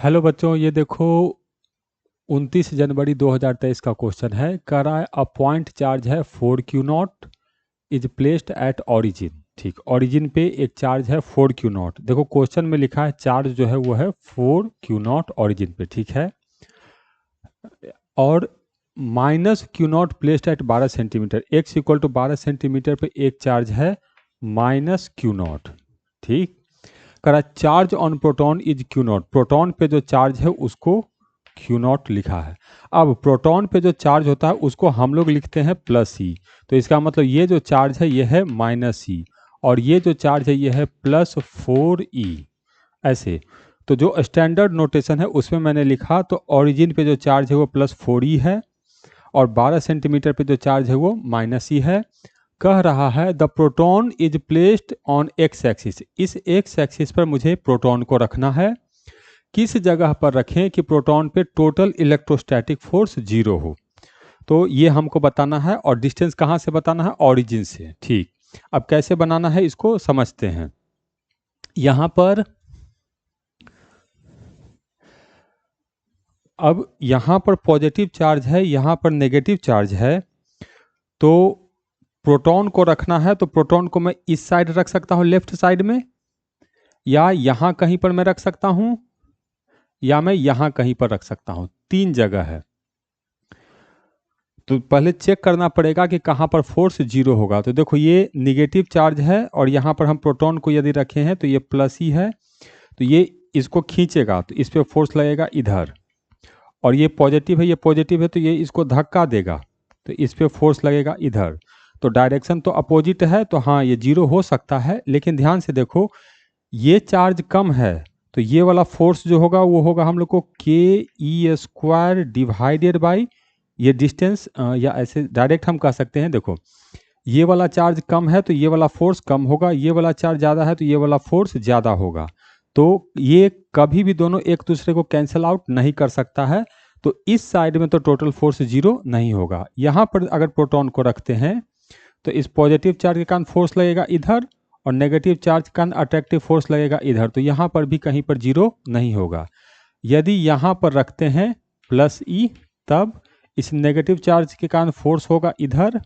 Hello बच्चों, ये देखो 29 जनवरी 2023 का क्वेश्चन है। कह रहा है अ पॉइंट चार्ज है 4Q0 is placed at origin. ठीक, ऑरिजिन पे एक चार्ज है 4Q0। देखो क्वेश्चन में लिखा है चार्ज जो है वो है 4Q0 ऑरिजिन पे, ठीक है। और -Q0 placed at 12 centimetre, x equal to 12 centimetre पे एक चार्ज है -Q0। ठीक, करा charge on proton is Q0। Proton पे जो चार्ज है उसको Q0 लिखा है। अब प्रोटॉन पे जो चार्ज होता है उसको हम लोग लिखते हैं +E। तो इसका मतलब ये जो चार्ज है ये है -E और ये जो चार्ज है ये है +4E। ऐसे तो जो स्टैंडर्ड नोटेशन है उसमें मैंने लिखा, तो ओरिजिन पे जो चार्ज है वो +4E है और 12 सेंटीमीटर पे जो चार्ज है वो -E है। कह रहा है the proton is placed on x axis. इस एक्स एक्सिस पर मुझे प्रोटॉन को रखना है। किस जगह पर रखें कि प्रोटॉन पे टोटल इलेक्ट्रोस्टैटिक फोर्स 0 हो, तो ये हमको बताना है। और डिस्टेंस कहाँ से बताना है? ऑरिजिन से। ठीक, अब कैसे बनाना है इसको समझते हैं। यहाँ पर अब यहाँ पर पॉजिटिव चार्ज है, यहाँ पर नेगेटिव चार्ज है। तो प्रोटॉन को रखना है, तो प्रोटॉन को मैं इस साइड रख सकता हूँ लेफ्ट साइड में, या यहाँ कहीं पर मैं रख सकता हूँ, या मैं यहाँ कहीं पर रख सकता हूँ। तीन जगह है, तो पहले चेक करना पड़ेगा कि कहाँ पर फोर्स 0 होगा। तो देखो ये निगेटिव चार्ज है और यहाँ पर हम प्रोटॉन को यदि रखे हैं तो ये +E है, तो ये इसको खींचेगा तो इस पर फोर्स लगेगा इधर। और ये पॉजिटिव है, ये पॉजिटिव है, तो ये इसको धक्का देगा तो इस पर फोर्स लगेगा इधर। तो डायरेक्शन तो अपोजिट है, तो हाँ ये 0 हो सकता है। लेकिन ध्यान से देखो ये चार्ज कम है, तो ये वाला फोर्स जो होगा वो होगा हम लोग को KE² डिवाइडेड बाई ये डिस्टेंस, या ऐसे डायरेक्ट हम कह सकते हैं। देखो ये वाला चार्ज कम है तो ये वाला फोर्स कम होगा, ये वाला चार्ज ज़्यादा है तो ये वाला फोर्स ज़्यादा होगा। तो ये कभी भी दोनों एक दूसरे को कैंसिल आउट नहीं कर सकता है। तो इस साइड में तो टोटल फोर्स 0 नहीं होगा। यहाँ पर अगर प्रोटॉन को रखते हैं तो इस पॉजिटिव चार्ज के कारण फोर्स लगेगा इधर और नेगेटिव चार्ज के कारण अट्रैक्टिव फोर्स लगेगा इधर, तो यहाँ पर भी कहीं पर 0 नहीं होगा। यदि यहाँ पर रखते हैं +E, तब इस नेगेटिव चार्ज के कारण फोर्स होगा इधर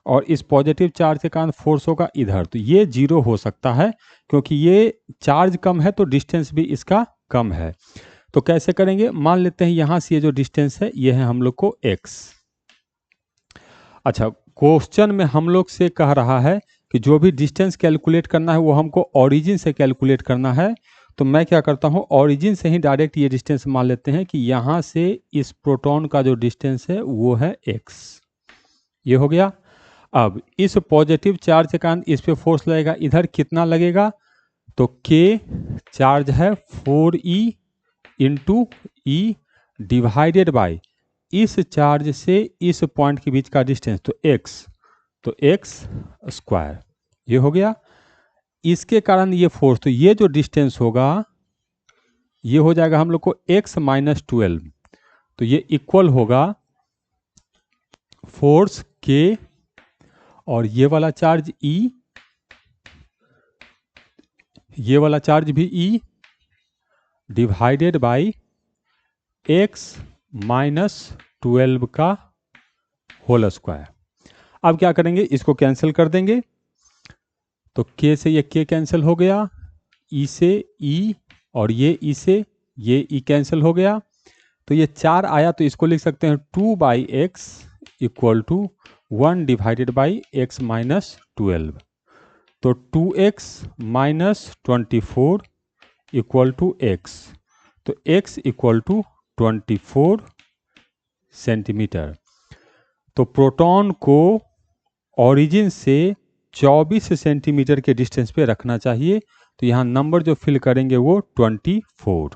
और इस पॉजिटिव चार्ज के कारण फोर्स होगा इधर, तो ये 0 हो सकता है क्योंकि ये चार्ज कम है तो डिस्टेंस भी इसका कम है। तो कैसे करेंगे? मान लेते हैं यहाँ से ये जो डिस्टेंस है ये है हम लोग को x। अच्छा, क्वेश्चन में हम लोग से कह रहा है कि जो भी डिस्टेंस कैलकुलेट करना है वो हमको ओरिजिन से कैलकुलेट करना है। तो मैं क्या करता हूँ, ओरिजिन से ही डायरेक्ट ये डिस्टेंस मान लेते हैं कि यहाँ से इस प्रोटॉन का जो डिस्टेंस है वो है x। ये हो गया। अब इस पॉजिटिव चार्ज के कारण इस पे फोर्स लगेगा इधर, कितना लगेगा? तो K चार्ज है 4E into E divided by इस चार्ज से इस पॉइंट के बीच का डिस्टेंस, तो x, तो x²। ये हो गया। इसके कारण ये फोर्स, तो ये जो डिस्टेंस होगा ये हो जाएगा हम लोग को x - 12, तो ये इक्वल होगा फोर्स K और ये वाला चार्ज E, ये वाला चार्ज भी E डिवाइडेड बाई x - 12 का होल स्क्वायर। अब क्या करेंगे, इसको कैंसिल कर देंगे। तो K से ये K कैंसिल हो गया, E से E और ये E से ये E कैंसिल हो गया। तो ये 4 आया, तो इसको लिख सकते हैं 2/x equal to 1 divided by x - 12। तो 2x - 24 इक्वल टू x, तो x इक्वल टू 24 सेंटीमीटर। तो प्रोटॉन को ओरिजिन से 24 सेंटीमीटर के डिस्टेंस पे रखना चाहिए। तो यहाँ नंबर जो फिल करेंगे वो 24।